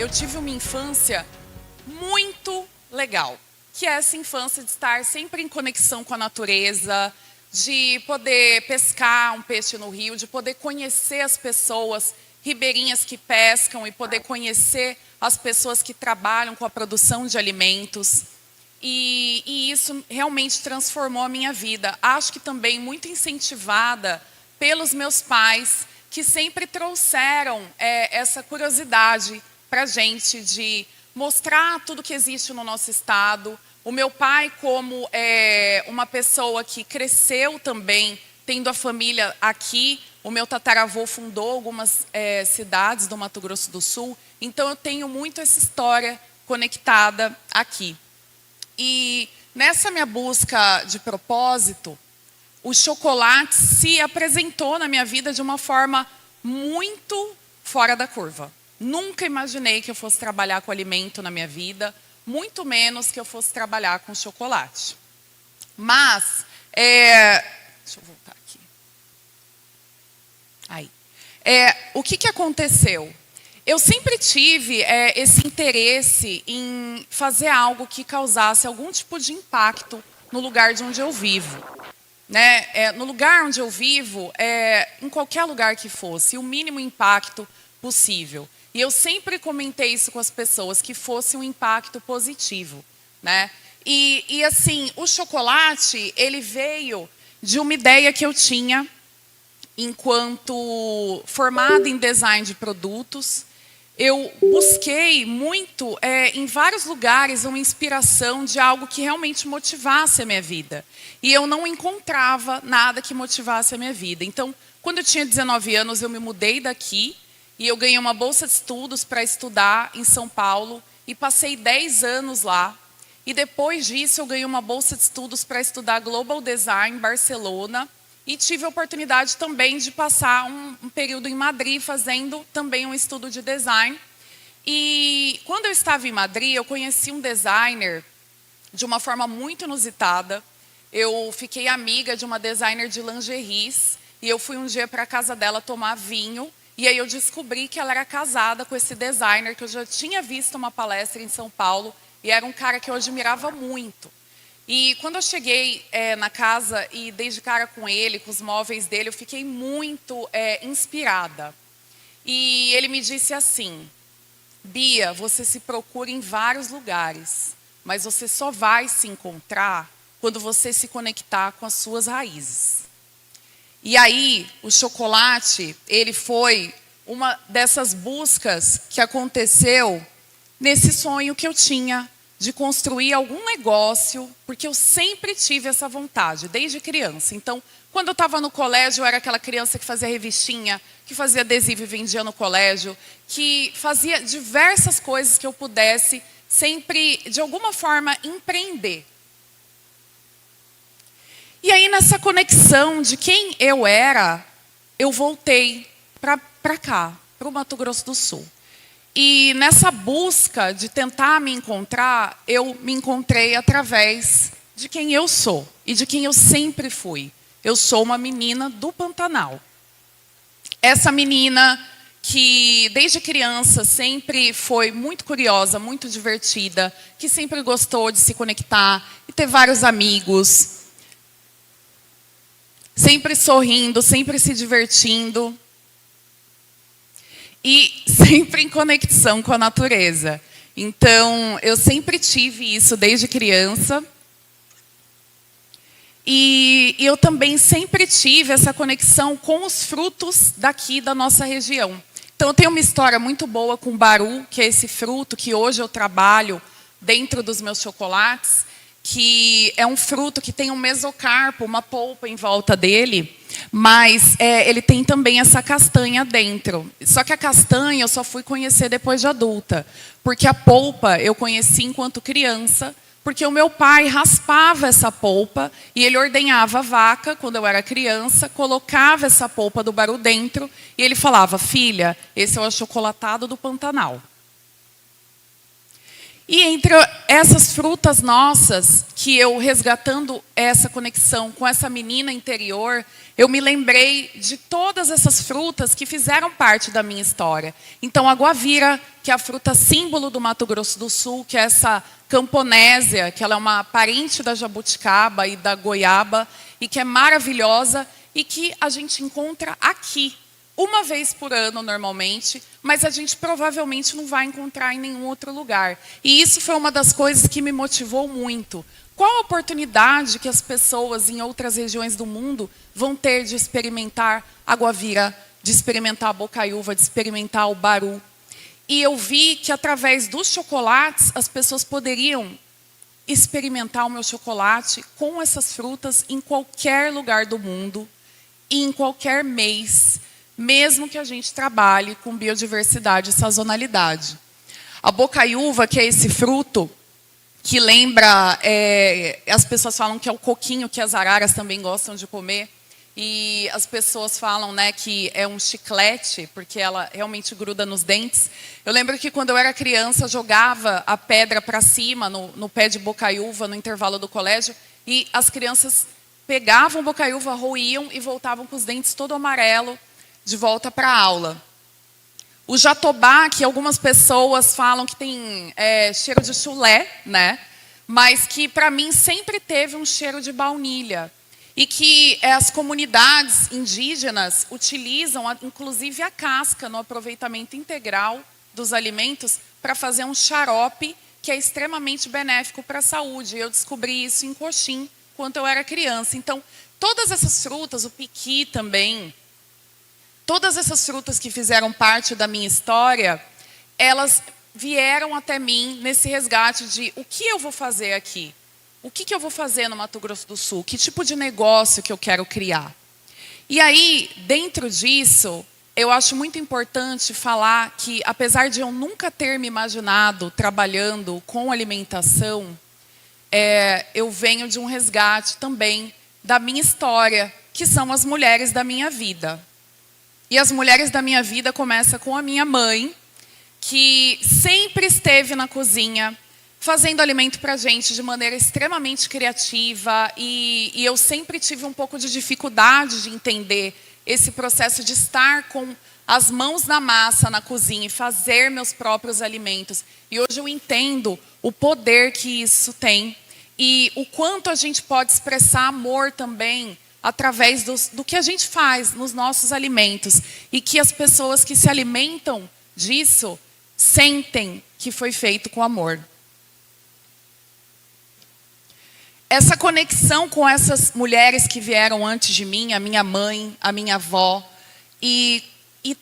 eu tive uma infância muito legal, que é essa infância de estar sempre em conexão com a natureza, de poder pescar um peixe no rio, de poder conhecer as pessoas ribeirinhas que pescam e poder conhecer as pessoas que trabalham com a produção de alimentos. E isso realmente transformou a minha vida. Acho que também muito incentivada pelos meus pais, que sempre trouxeram essa curiosidade para a gente de mostrar tudo que existe no nosso estado. O meu pai, como uma pessoa que cresceu também, tendo a família aqui, o meu tataravô fundou algumas cidades do Mato Grosso do Sul, então eu tenho muito essa história conectada aqui. E nessa minha busca de propósito, o chocolate se apresentou na minha vida de uma forma muito fora da curva. Nunca imaginei que eu fosse trabalhar com alimento na minha vida, muito menos que eu fosse trabalhar com chocolate. Mas, deixa eu voltar aqui. Aí. O que aconteceu? Eu sempre tive esse interesse em fazer algo que causasse algum tipo de impacto no lugar de onde eu vivo. No lugar onde eu vivo, em qualquer lugar que fosse, o mínimo impacto possível. E eu sempre comentei isso com as pessoas, que fosse um impacto positivo. E assim, o chocolate, ele veio de uma ideia que eu tinha enquanto formada em design de produtos. Eu busquei muito, em vários lugares, uma inspiração de algo que realmente motivasse a minha vida. E eu não encontrava nada que motivasse a minha vida. Então, quando eu tinha 19 anos, eu me mudei daqui e eu ganhei uma bolsa de estudos para estudar em São Paulo e passei 10 anos lá. E depois disso, eu ganhei uma bolsa de estudos para estudar Global Design em Barcelona. E tive a oportunidade também de passar um período em Madrid, fazendo também um estudo de design. E quando eu estava em Madrid, eu conheci um designer de uma forma muito inusitada. Eu fiquei amiga de uma designer de lingeries, e eu fui um dia para a casa dela tomar vinho, e aí eu descobri que ela era casada com esse designer, que eu já tinha visto uma palestra em São Paulo, e era um cara que eu admirava muito. E quando eu cheguei na casa e dei de cara com ele, com os móveis dele, eu fiquei muito inspirada. E ele me disse assim: Bia, você se procura em vários lugares, mas você só vai se encontrar quando você se conectar com as suas raízes. E aí, o chocolate, ele foi uma dessas buscas que aconteceu nesse sonho que eu tinha de construir algum negócio, porque eu sempre tive essa vontade, desde criança. Então, quando eu estava no colégio, eu era aquela criança que fazia revistinha, que fazia adesivo e vendia no colégio, que fazia diversas coisas que eu pudesse sempre, de alguma forma, empreender. E aí, nessa conexão de quem eu era, eu voltei para cá, para o Mato Grosso do Sul. E nessa busca de tentar me encontrar, eu me encontrei através de quem eu sou e de quem eu sempre fui. Eu sou uma menina do Pantanal. Essa menina que desde criança sempre foi muito curiosa, muito divertida, que sempre gostou de se conectar e ter vários amigos, sempre sorrindo, sempre se divertindo. E sempre em conexão com a natureza. Então, eu sempre tive isso desde criança. E eu também sempre tive essa conexão com os frutos daqui da nossa região. Então, eu tenho uma história muito boa com o baru, que é esse fruto que hoje eu trabalho dentro dos meus chocolates, que é um fruto que tem um mesocarpo, uma polpa em volta dele, mas ele tem também essa castanha dentro. Só que a castanha eu só fui conhecer depois de adulta, porque a polpa eu conheci enquanto criança, porque o meu pai raspava essa polpa e ele ordenhava a vaca quando eu era criança, colocava essa polpa do baru dentro e ele falava: filha, esse é o achocolatado do Pantanal. E entre essas frutas nossas, que eu resgatando essa conexão com essa menina interior, eu me lembrei de todas essas frutas que fizeram parte da minha história. Então, a guavira, que é a fruta símbolo do Mato Grosso do Sul, que é essa camponésia, que ela é uma parente da jabuticaba e da goiaba, e que é maravilhosa, e que a gente encontra aqui, uma vez por ano, normalmente, mas a gente provavelmente não vai encontrar em nenhum outro lugar. E isso foi uma das coisas que me motivou muito. Qual a oportunidade que as pessoas em outras regiões do mundo vão ter de experimentar a guavira, de experimentar a bocaiúva, de experimentar o baru? E eu vi que, através dos chocolates, as pessoas poderiam experimentar o meu chocolate com essas frutas em qualquer lugar do mundo e em qualquer mês, mesmo que a gente trabalhe com biodiversidade e sazonalidade. A bocaiúva, que é esse fruto que lembra, as pessoas falam que é o coquinho que as araras também gostam de comer, e as pessoas falam, né, que é um chiclete, porque ela realmente gruda nos dentes. Eu lembro que quando eu era criança, jogava a pedra para cima, no pé de bocaiúva, no intervalo do colégio, e as crianças pegavam bocaiúva, roíam e voltavam com os dentes todo amarelo, de volta para a aula. O jatobá, que algumas pessoas falam que tem cheiro de chulé, né? Mas que para mim sempre teve um cheiro de baunilha. E que as comunidades indígenas utilizam, inclusive, a casca no aproveitamento integral dos alimentos para fazer um xarope que é extremamente benéfico para a saúde. Eu descobri isso em Coxim, quando eu era criança. Então, todas essas frutas, o piqui também, todas essas frutas que fizeram parte da minha história, elas vieram até mim nesse resgate de o que eu vou fazer aqui? O que eu vou fazer no Mato Grosso do Sul? Que tipo de negócio que eu quero criar? E aí, dentro disso, eu acho muito importante falar que, apesar de eu nunca ter me imaginado trabalhando com alimentação, eu venho de um resgate também da minha história, que são as mulheres da minha vida. E as mulheres da minha vida começam com a minha mãe, que sempre esteve na cozinha, fazendo alimento para a gente de maneira extremamente criativa. E eu sempre tive um pouco de dificuldade de entender esse processo de estar com as mãos na massa na cozinha e fazer meus próprios alimentos. E hoje eu entendo o poder que isso tem e o quanto a gente pode expressar amor também através do que a gente faz nos nossos alimentos. E que as pessoas que se alimentam disso sentem que foi feito com amor. Essa conexão com essas mulheres que vieram antes de mim, a minha mãe, a minha avó, e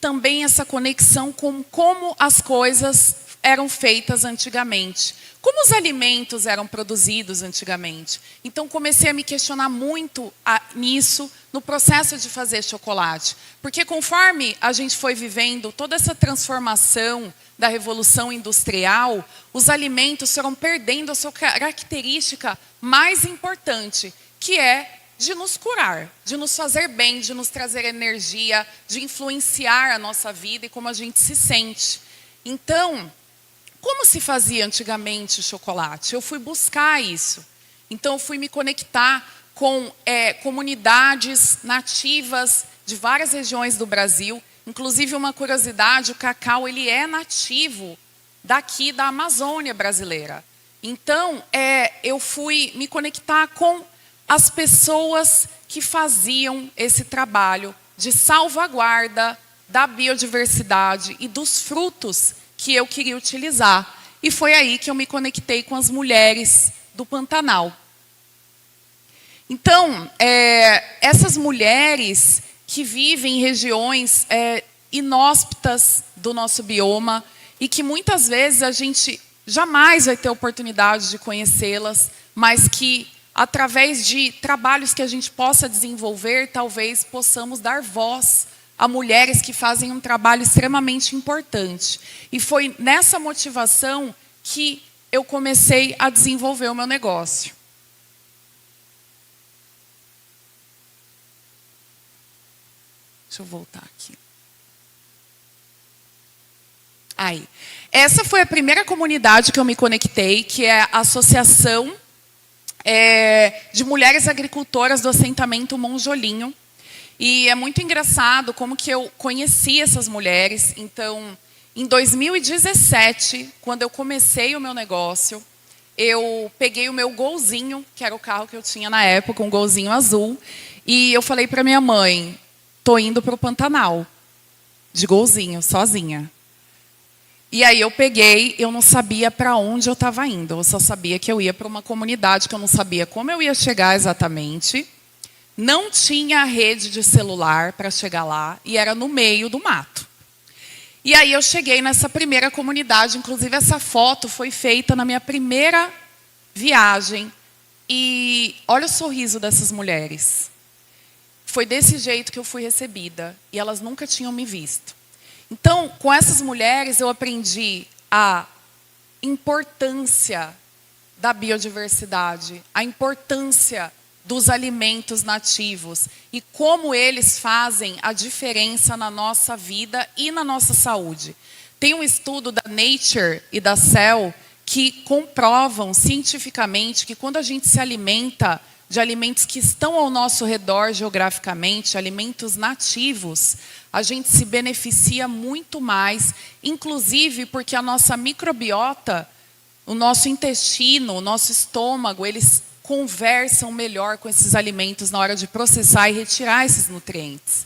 também essa conexão com como as coisas eram feitas antigamente. Como os alimentos eram produzidos antigamente. Então, comecei a me questionar muito nisso, no processo de fazer chocolate. Porque conforme a gente foi vivendo toda essa transformação da Revolução Industrial, os alimentos foram perdendo a sua característica mais importante, que é de nos curar, de nos fazer bem, de nos trazer energia, de influenciar a nossa vida e como a gente se sente. Então, como se fazia antigamente o chocolate? Eu fui buscar isso. Então, eu fui me conectar com comunidades nativas de várias regiões do Brasil. Inclusive, uma curiosidade, o cacau ele é nativo daqui da Amazônia brasileira. Então, eu fui me conectar com as pessoas que faziam esse trabalho de salvaguarda da biodiversidade e dos frutos que eu queria utilizar. E foi aí que eu me conectei com as mulheres do Pantanal. Então, essas mulheres que vivem em regiões inóspitas do nosso bioma e que muitas vezes a gente jamais vai ter oportunidade de conhecê-las, mas que, através de trabalhos que a gente possa desenvolver, talvez possamos dar voz a mulheres que fazem um trabalho extremamente importante. E foi nessa motivação que eu comecei a desenvolver o meu negócio. Deixa eu voltar aqui. Aí. Essa foi a primeira comunidade que eu me conectei, que é a Associação de Mulheres Agricultoras do Assentamento Monjolinho. E é muito engraçado como que eu conheci essas mulheres. Então, em 2017, quando eu comecei o meu negócio, eu peguei o meu Golzinho, que era o carro que eu tinha na época, um Golzinho azul, e eu falei para minha mãe, tô indo para o Pantanal, de Golzinho, sozinha. E aí eu peguei, eu não sabia para onde eu estava indo, eu só sabia que eu ia para uma comunidade que eu não sabia como eu ia chegar exatamente. Não tinha rede de celular para chegar lá e era no meio do mato. E aí eu cheguei nessa primeira comunidade, inclusive essa foto foi feita na minha primeira viagem. E olha o sorriso dessas mulheres. Foi desse jeito que eu fui recebida e elas nunca tinham me visto. Então, com essas mulheres, eu aprendi a importância da biodiversidade, a importância dos alimentos nativos e como eles fazem a diferença na nossa vida e na nossa saúde. Tem um estudo da Nature e da Cell que comprovam cientificamente que quando a gente se alimenta de alimentos que estão ao nosso redor geograficamente, alimentos nativos, a gente se beneficia muito mais, inclusive porque a nossa microbiota, o nosso intestino, o nosso estômago, eles conversam melhor com esses alimentos na hora de processar e retirar esses nutrientes.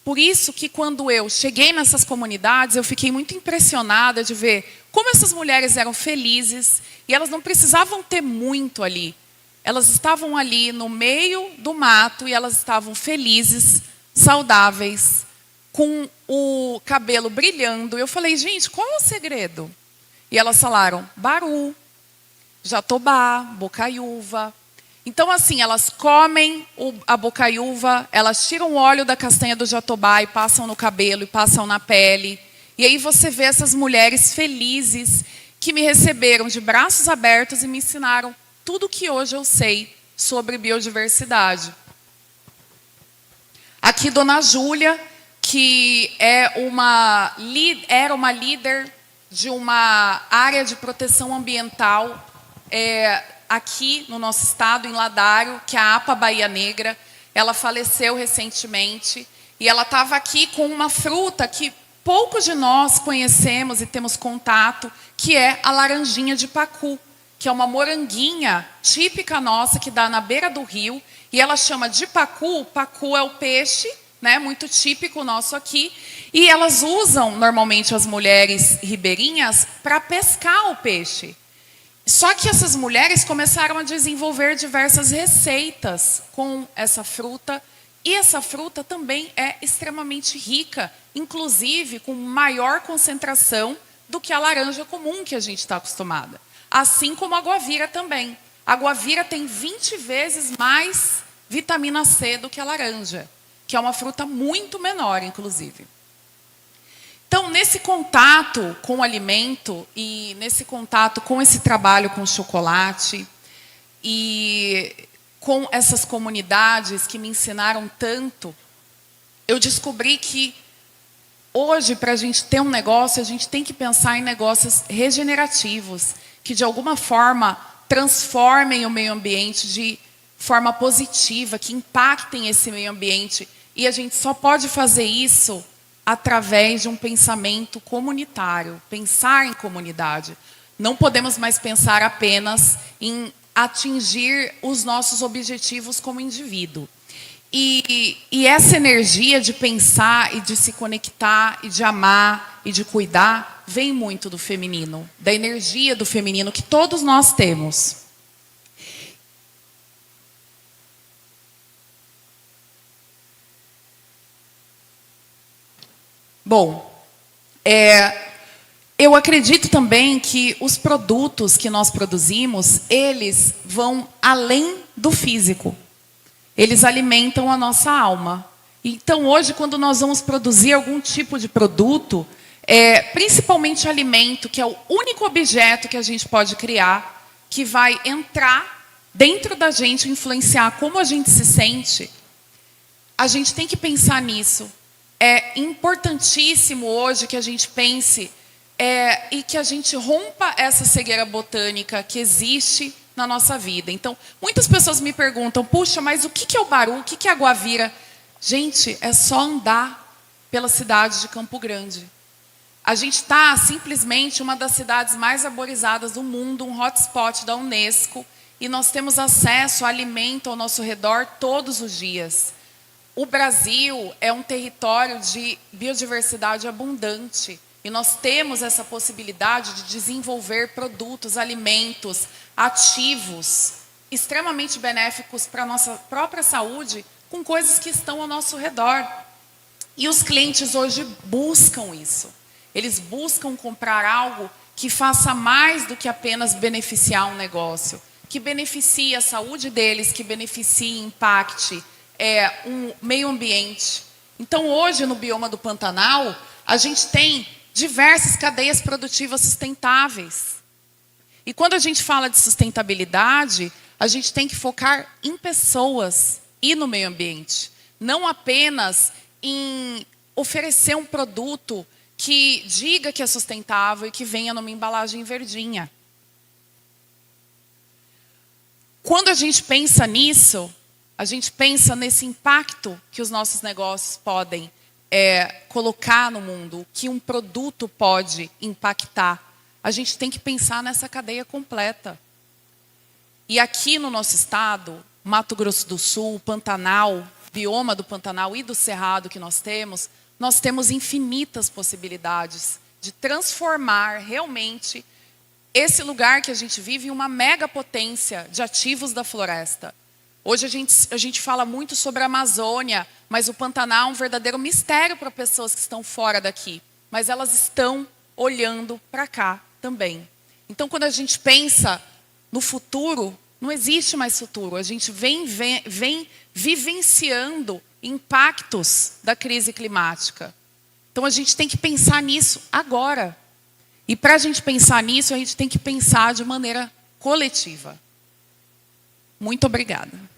Por isso que quando eu cheguei nessas comunidades, eu fiquei muito impressionada de ver como essas mulheres eram felizes e elas não precisavam ter muito ali. Elas estavam ali no meio do mato e elas estavam felizes, saudáveis, com o cabelo brilhando. Eu falei, gente, qual é o segredo? E elas falaram, baru, jatobá, bocaiúva. Então, assim, elas comem a bocaiúva, elas tiram o óleo da castanha do jatobá e passam no cabelo e passam na pele. E aí você vê essas mulheres felizes que me receberam de braços abertos e me ensinaram tudo que hoje eu sei sobre biodiversidade. Aqui, Dona Júlia, que era uma líder de uma área de proteção ambiental aqui no nosso estado, em Ladário, que é a APA Bahia Negra. Ela faleceu recentemente e ela estava aqui com uma fruta que poucos de nós conhecemos e temos contato, que é a laranjinha de pacu, que é uma moranguinha típica nossa que dá na beira do rio, e ela chama de pacu. Pacu é o peixe, né, muito típico nosso aqui, e elas usam normalmente as mulheres ribeirinhas para pescar o peixe. Só que essas mulheres começaram a desenvolver diversas receitas com essa fruta, e essa fruta também é extremamente rica, inclusive com maior concentração do que a laranja comum que a gente está acostumada. Assim como a guavira também. A guavira tem 20 vezes mais vitamina C do que a laranja, que é uma fruta muito menor, inclusive. Então, nesse contato com o alimento e nesse contato com esse trabalho com o chocolate e com essas comunidades que me ensinaram tanto, eu descobri que hoje, para a gente ter um negócio, a gente tem que pensar em negócios regenerativos, que de alguma forma transformem o meio ambiente de forma positiva, que impactem esse meio ambiente. E a gente só pode fazer isso através de um pensamento comunitário, pensar em comunidade. Não podemos mais pensar apenas em atingir os nossos objetivos como indivíduo. E essa energia de pensar e de se conectar e de amar e de cuidar vem muito do feminino, da energia do feminino que todos nós temos. Bom, eu acredito também que os produtos que nós produzimos, eles vão além do físico. Eles alimentam a nossa alma. Então, hoje, quando nós vamos produzir algum tipo de produto, principalmente alimento, que é o único objeto que a gente pode criar, que vai entrar dentro da gente, influenciar como a gente se sente, a gente tem que pensar nisso. É importantíssimo hoje que a gente pense e que a gente rompa essa cegueira botânica que existe na nossa vida. Então, muitas pessoas me perguntam, puxa, mas o que é o Baru? O que é a Guavira? Gente, é só andar pela cidade de Campo Grande. A gente está simplesmente uma das cidades mais arborizadas do mundo, um hotspot da Unesco, e nós temos acesso a alimento ao nosso redor todos os dias. O Brasil é um território de biodiversidade abundante, e nós temos essa possibilidade de desenvolver produtos, alimentos, ativos, extremamente benéficos para a nossa própria saúde, com coisas que estão ao nosso redor. E os clientes hoje buscam isso. Eles buscam comprar algo que faça mais do que apenas beneficiar um negócio, que beneficie a saúde deles, que beneficie e impacte um meio ambiente. Então, hoje, no bioma do Pantanal, a gente tem diversas cadeias produtivas sustentáveis. E quando a gente fala de sustentabilidade, a gente tem que focar em pessoas e no meio ambiente. Não apenas em oferecer um produto que diga que é sustentável e que venha numa embalagem verdinha. Quando a gente pensa nisso, a gente pensa nesse impacto que os nossos negócios podem colocar no mundo, que um produto pode impactar. A gente tem que pensar nessa cadeia completa. E aqui no nosso estado, Mato Grosso do Sul, Pantanal, bioma do Pantanal e do Cerrado que nós temos infinitas possibilidades de transformar realmente esse lugar que a gente vive em uma mega potência de ativos da floresta. Hoje a gente fala muito sobre a Amazônia, mas o Pantanal é um verdadeiro mistério para pessoas que estão fora daqui. Mas elas estão olhando para cá também. Então, quando a gente pensa no futuro, não existe mais futuro. A gente vem vivenciando impactos da crise climática. Então, a gente tem que pensar nisso agora. E para a gente pensar nisso, a gente tem que pensar de maneira coletiva. Muito obrigada.